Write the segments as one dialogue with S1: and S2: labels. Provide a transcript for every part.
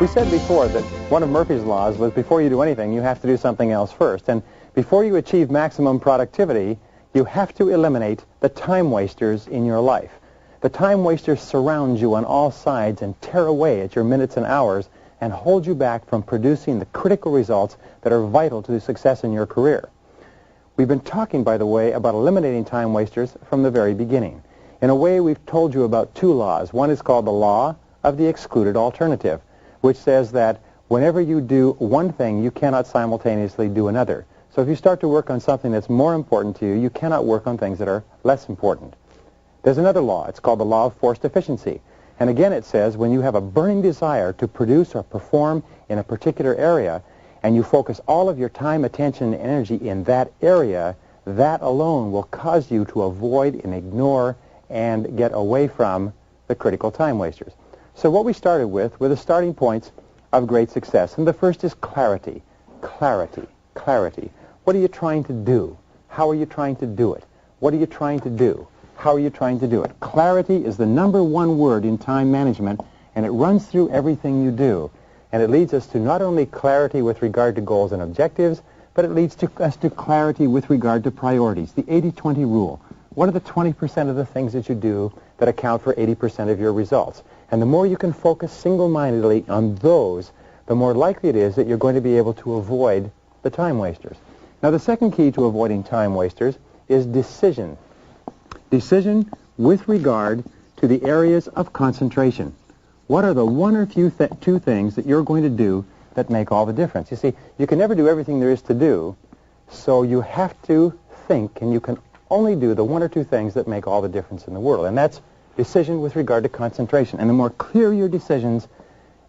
S1: We said before that one of Murphy's laws was before you do anything, you have to do something else first. And before you achieve maximum productivity, you have to eliminate the time wasters in your life. The time wasters surround you on all sides and tear away at your minutes and hours and hold you back from producing the critical results that are vital to the success in your career. We've been talking, by the way, about eliminating time wasters from the very beginning. In a way, we've told you about two laws. One is called the law of the excluded alternative, which says that whenever you do one thing, you cannot simultaneously do another. So if you start to work on something that's more important to you, you cannot work on things that are less important. There's another law. It's called the law of forced efficiency. And again, it says when you have a burning desire to produce or perform in a particular area, and you focus all of your time, attention, and energy in that area, that alone will cause you to avoid and ignore and get away from the critical time wasters. So what we started with were the starting points of great success. And the first is clarity. Clarity. Clarity. What are you trying to do? How are you trying to do it? What are you trying to do? How are you trying to do it? Clarity is the number one word in time management, and it runs through everything you do. And it leads us to not only clarity with regard to goals and objectives, but it leads us to clarity with regard to priorities. The 80-20 rule. What are the 20% of the things that you do that account for 80% of your results? And the more you can focus single-mindedly on those, the more likely it is that you're going to be able to avoid the time wasters. Now, the second key to avoiding time wasters is decision. Decision with regard to the areas of concentration. What are the one or two things that you're going to do that make all the difference? You see, you can never do everything there is to do, so you have to think, and you can only do the one or two things that make all the difference in the world. And that's decision with regard to concentration. And the more clear your decisions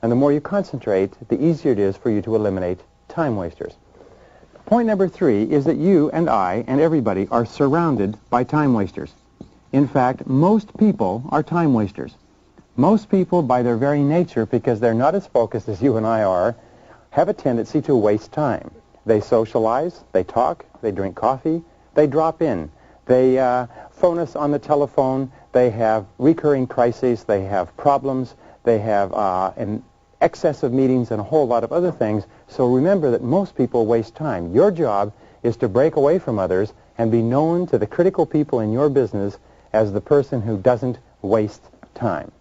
S1: and the more you concentrate, the easier it is for you to eliminate time wasters. Point number 3 is that you and I and everybody are surrounded by time wasters. In fact, most people are time wasters. Most people, by their very nature, because they're not as focused as you and I are, have a tendency to waste time. They socialize, they talk, they drink coffee, they drop in. They phone us on the telephone, they have recurring crises, they have problems, they have an excess of meetings and a whole lot of other things. So remember that most people waste time. Your job is to break away from others and be known to the critical people in your business as the person who doesn't waste time.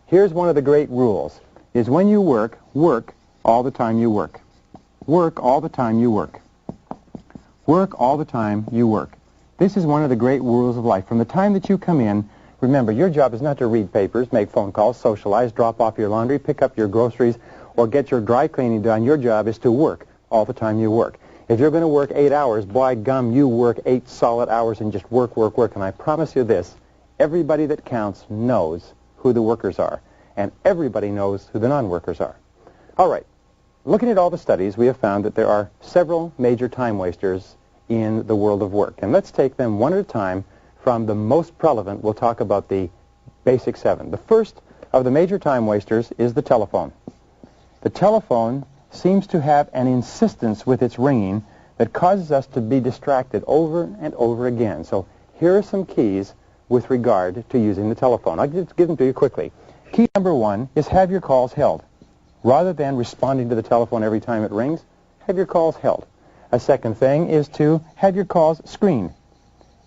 S1: Here's one of the great rules, is when you work, work all the time you work. Work all the time you work. Work all the time you work. This is one of the great rules of life. From the time that you come in, remember, your job is not to read papers, make phone calls, socialize, drop off your laundry, pick up your groceries, or get your dry cleaning done. Your job is to work all the time you work. If you're going to work 8 hours, by gum, you work 8 solid hours and just work, work, work. And I promise you this, everybody that counts knows who the workers are, and everybody knows who the non-workers are. All right, looking at all the studies, we have found that there are several major time wasters in the world of work. And let's take them one at a time. From the most relevant, we'll talk about the basic 7. The first of the major time wasters is the telephone. The telephone seems to have an insistence with its ringing that causes us to be distracted over and over again. So here are some keys with regard to using the telephone. I'll just give them to you quickly. Key number 1 is have your calls held. Rather than responding to the telephone every time it rings, have your calls held. A second thing is to have your calls screened.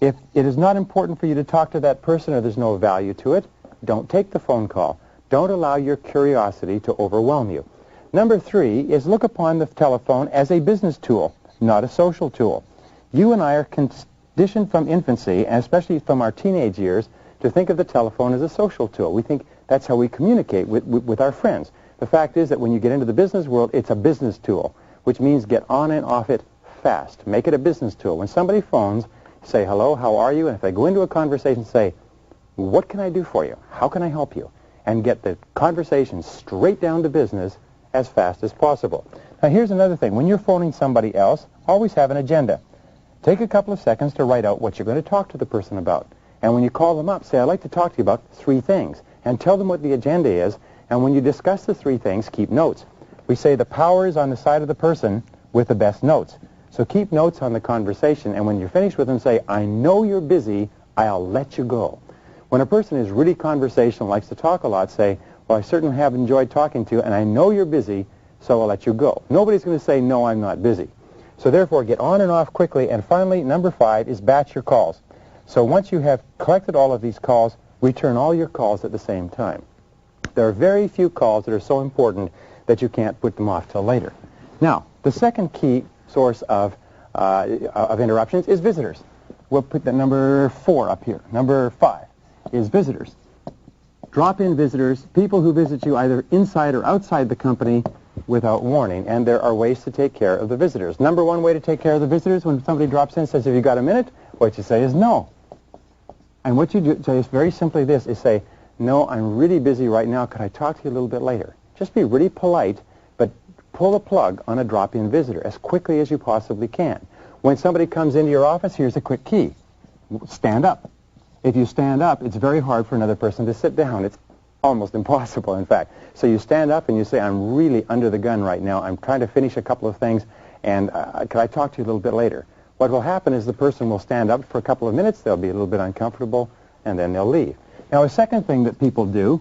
S1: If it is not important for you to talk to that person or there's no value to it, don't take the phone call. Don't allow your curiosity to overwhelm you. Number 3 is look upon the telephone as a business tool, not a social tool. You and I are conditioned from infancy, and especially from our teenage years, to think of the telephone as a social tool. We think that's how we communicate with our friends. The fact is that when you get into the business world, it's a business tool, which means get on and off it fast. Make it a business tool. When somebody phones, say, hello, how are you? And if they go into a conversation, say, what can I do for you? How can I help you? And get the conversation straight down to business as fast as possible. Now, here's another thing. When you're phoning somebody else, always have an agenda. Take a couple of seconds to write out what you're going to talk to the person about. And when you call them up, say, I'd like to talk to you about 3 things. And tell them what the agenda is. And when you discuss the 3 things, keep notes. We say the power is on the side of the person with the best notes. So keep notes on the conversation, and when you're finished with them, say, I know you're busy, I'll let you go. When a person is really conversational, likes to talk a lot, say, well, I certainly have enjoyed talking to you, and I know you're busy, so I'll let you go. Nobody's going to say, no, I'm not busy. So therefore, get on and off quickly. And finally, number 5 is batch your calls. So once you have collected all of these calls, return all your calls at the same time. There are very few calls that are so important that you can't put them off till later. Now, the second key source of interruptions is visitors. We'll put the number 4 up here. Number 5 is visitors. Drop-in visitors, people who visit you either inside or outside the company without warning, and there are ways to take care of the visitors. Number 1 way to take care of the visitors, when somebody drops in and says, have you got a minute? What you say is no. And what you do say is very simply this, is say, no, I'm really busy right now. Could I talk to you a little bit later? Just be really polite, but pull the plug on a drop-in visitor as quickly as you possibly can. When somebody comes into your office, here's a quick key. Stand up. If you stand up, it's very hard for another person to sit down. It's almost impossible, in fact. So you stand up and you say, I'm really under the gun right now. I'm trying to finish a couple of things, and could I talk to you a little bit later? What will happen is the person will stand up for a couple of minutes. They'll be a little bit uncomfortable, and then they'll leave. Now, a second thing that people do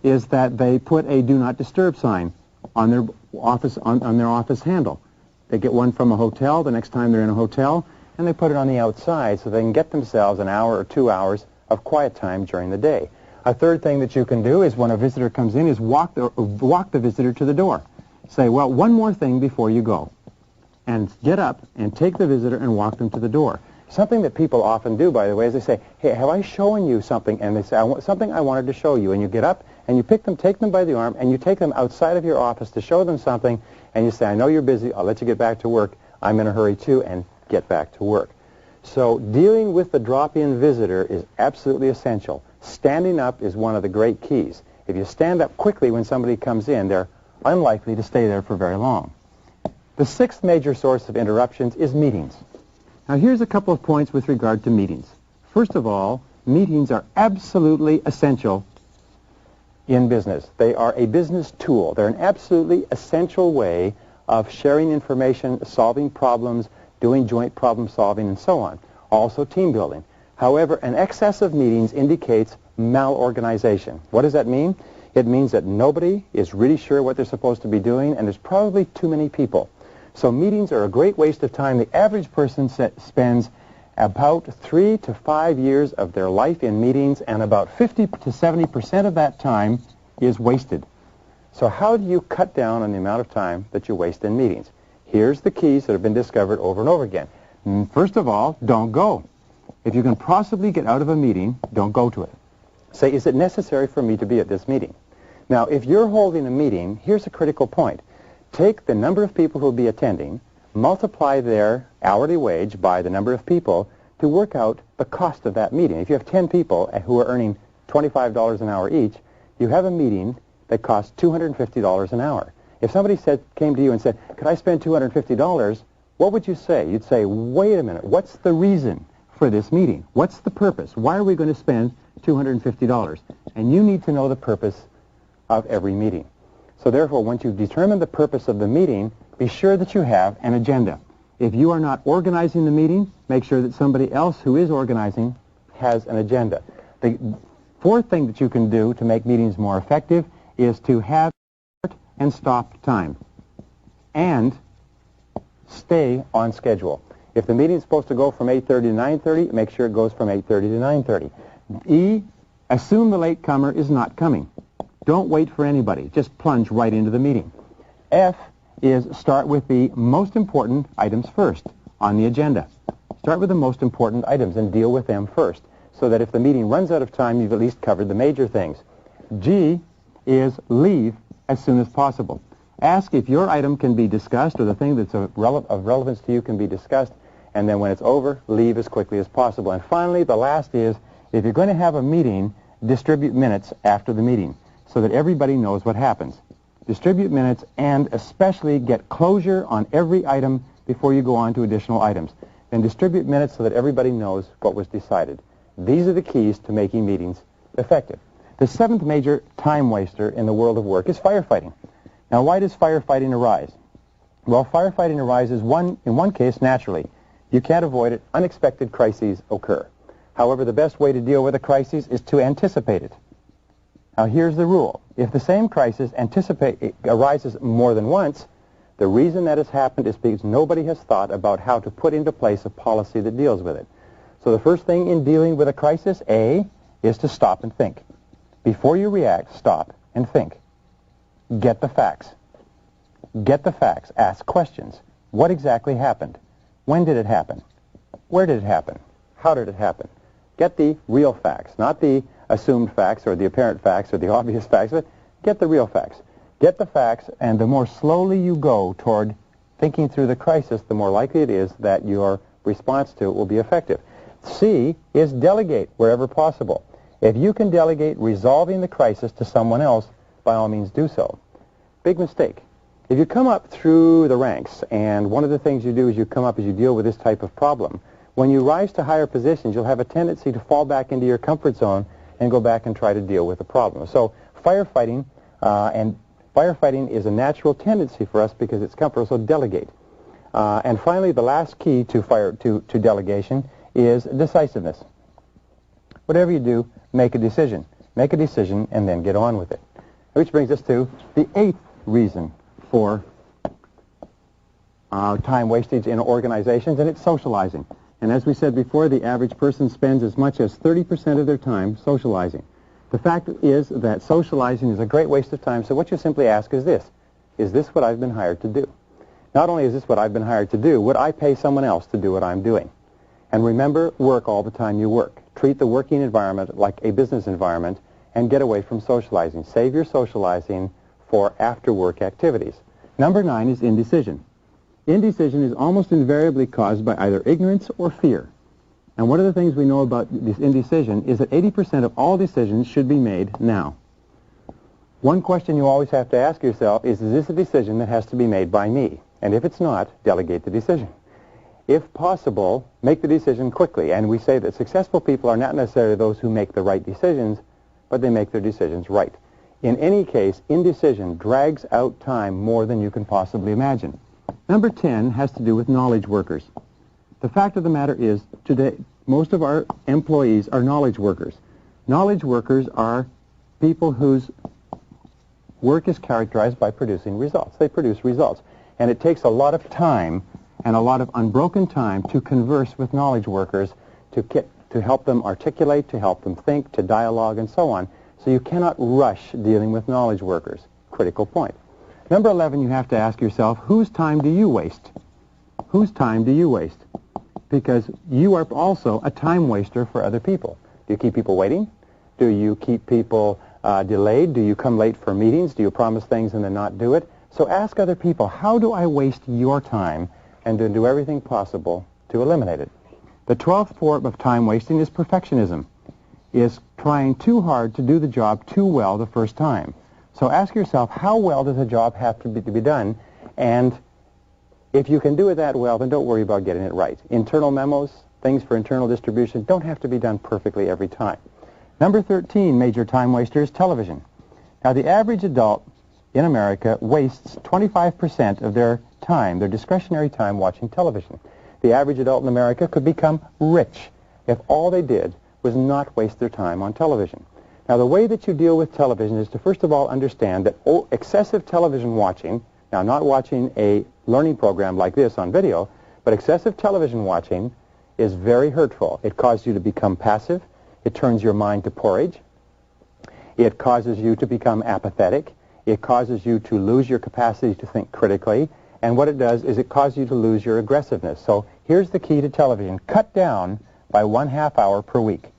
S1: is that they put a do not disturb sign on their office handle. They get one from a hotel the next time they're in a hotel, and they put it on the outside so they can get themselves an hour or 2 hours of quiet time during the day. A third thing that you can do is when a visitor comes in is walk the visitor to the door. Say, well, one more thing before you go. And get up and take the visitor and walk them to the door. Something that people often do, by the way, is they say, hey, have I shown you something? And they say, something I wanted to show you. And you get up and you take them by the arm, and you take them outside of your office to show them something, and you say, I know you're busy. I'll let you get back to work. I'm in a hurry, too, and get back to work. So dealing with the drop-in visitor is absolutely essential. Standing up is one of the great keys. If you stand up quickly when somebody comes in, they're unlikely to stay there for very long. The 6th major source of interruptions is meetings. Now, here's a couple of points with regard to meetings. First of all, meetings are absolutely essential in business. They are a business tool. They're an absolutely essential way of sharing information, solving problems, doing joint problem solving, and so on. Also team building. However, an excess of meetings indicates malorganization. What does that mean? It means that nobody is really sure what they're supposed to be doing, and there's probably too many people. So meetings are a great waste of time. The average person spends about 3 to 5 years of their life in meetings, and about 50 to 70% of that time is wasted. So how do you cut down on the amount of time that you waste in meetings? Here's the keys that have been discovered over and over again. First of all, don't go. If you can possibly get out of a meeting, don't go to it. Say, is it necessary for me to be at this meeting? Now, if you're holding a meeting, here's a critical point. Take the number of people who will be attending, multiply their hourly wage by the number of people to work out the cost of that meeting. If you have 10 people who are earning $25 an hour each, you have a meeting that costs $250 an hour. If somebody came to you and said, could I spend $250, what would you say? You'd say, wait a minute, what's the reason for this meeting? What's the purpose? Why are we going to spend $250? And you need to know the purpose of every meeting. So therefore, once you've determined the purpose of the meeting, be sure that you have an agenda. If you are not organizing the meeting, make sure that somebody else who is organizing has an agenda. The 4th thing that you can do to make meetings more effective is to have start and stop time and stay on schedule. If the meeting is supposed to go from 8:30 to 9:30, make sure it goes from 8:30 to 9:30. Assume the latecomer is not coming. Don't wait for anybody. Just plunge right into the meeting. F is start with the most important items first on the agenda. Start with the most important items and deal with them first, so that if the meeting runs out of time, you've at least covered the major things. G is leave as soon as possible. Ask if your item can be discussed, or the thing that's of relevance to you can be discussed, and then when it's over, leave as quickly as possible. And finally, the last is, if you're going to have a meeting, distribute minutes after the meeting, so that everybody knows what happens. Distribute minutes, and especially get closure on every item before you go on to additional items. Then distribute minutes so that everybody knows what was decided. These are the keys to making meetings effective. The 7th major time waster in the world of work is firefighting. Now, why does firefighting arise? Well, firefighting arises in one case naturally. You can't avoid it. Unexpected crises occur. However, the best way to deal with a crisis is to anticipate it. Now here's the rule. If the same crisis arises more than once, the reason that has happened is because nobody has thought about how to put into place a policy that deals with it. So the first thing in dealing with a crisis, A, is to stop and think. Before you react, stop and think. Get the facts. Get the facts. Ask questions. What exactly happened? When did it happen? Where did it happen? How did it happen? Get the real facts, not the assumed facts or the apparent facts or the obvious facts, but get the real facts. Get the facts, and the more slowly you go toward thinking through the crisis, the more likely it is that your response to it will be effective. C is delegate wherever possible. If you can delegate resolving the crisis to someone else, by all means do so. Big mistake. If you come up through the ranks, and one of the things you do is you come up as you deal with this type of problem, when you rise to higher positions, you'll have a tendency to fall back into your comfort zone and go back and try to deal with the problem. So firefighting is a natural tendency for us because it's comfortable, so delegate. And finally, the last key to delegation is decisiveness. Whatever you do, make a decision. Make a decision and then get on with it. Which brings us to the 8th reason for time wastage in organizations, and it's socializing. And as we said before, the average person spends as much as 30% of their time socializing. The fact is that socializing is a great waste of time, so what you simply ask is this what I've been hired to do? Not only is this what I've been hired to do, would I pay someone else to do what I'm doing? And remember, work all the time you work. Treat the working environment like a business environment and get away from socializing. Save your socializing for after-work activities. Number 9 is indecision. Indecision is almost invariably caused by either ignorance or fear. And one of the things we know about this indecision is that 80% of all decisions should be made now. One question you always have to ask yourself is this a decision that has to be made by me? And if it's not, delegate the decision. If possible, make the decision quickly. And we say that successful people are not necessarily those who make the right decisions, but they make their decisions right. In any case, indecision drags out time more than you can possibly imagine. Number 10 has to do with knowledge workers. The fact of the matter is, today, most of our employees are knowledge workers. Knowledge workers are people whose work is characterized by producing results. They produce results. And it takes a lot of time and a lot of unbroken time to converse with knowledge workers, to help them articulate, to help them think, to dialogue, and so on. So you cannot rush dealing with knowledge workers. Critical point. Number 11, you have to ask yourself, whose time do you waste? Whose time do you waste? Because you are also a time waster for other people. Do you keep people waiting? Do you keep people delayed? Do you come late for meetings? Do you promise things and then not do it? So ask other people, how do I waste your time, and to do everything possible to eliminate it. The 12th form of time wasting is perfectionism, is trying too hard to do the job too well the first time. So ask yourself, how well does a job have to be done? And if you can do it that well, then don't worry about getting it right. Internal memos, things for internal distribution, don't have to be done perfectly every time. Number 13, major time waster, is television. Now, the average adult in America wastes 25% of their time, their discretionary time, watching television. The average adult in America could become rich if all they did was not waste their time on television. Now, the way that you deal with television is to first of all understand that excessive television watching, now not watching a learning program like this on video, but excessive television watching is very hurtful. It causes you to become passive. It turns your mind to porridge. It causes you to become apathetic. It causes you to lose your capacity to think critically. And what it does is it causes you to lose your aggressiveness. So here's the key to television. Cut down by 1/2 hour per week.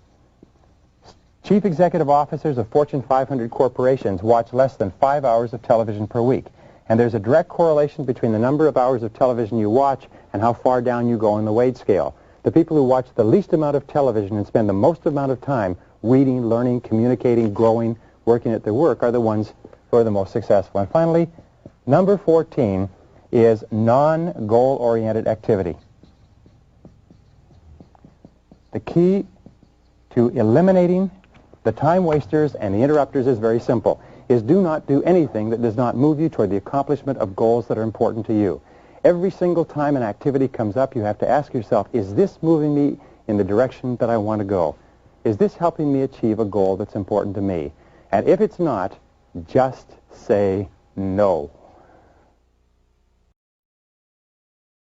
S1: Chief executive officers of Fortune 500 corporations watch less than 5 hours of television per week. And there's a direct correlation between the number of hours of television you watch and how far down you go on the wage scale. The people who watch the least amount of television and spend the most amount of time reading, learning, communicating, growing, working at their work are the ones who are the most successful. And finally, number 14 is non-goal-oriented activity. The key to eliminating the time wasters and the interrupters is very simple, is do not do anything that does not move you toward the accomplishment of goals that are important to you. Every single time an activity comes up, you have to ask yourself, is this moving me in the direction that I want to go? Is this helping me achieve a goal that's important to me? And if it's not, just say no.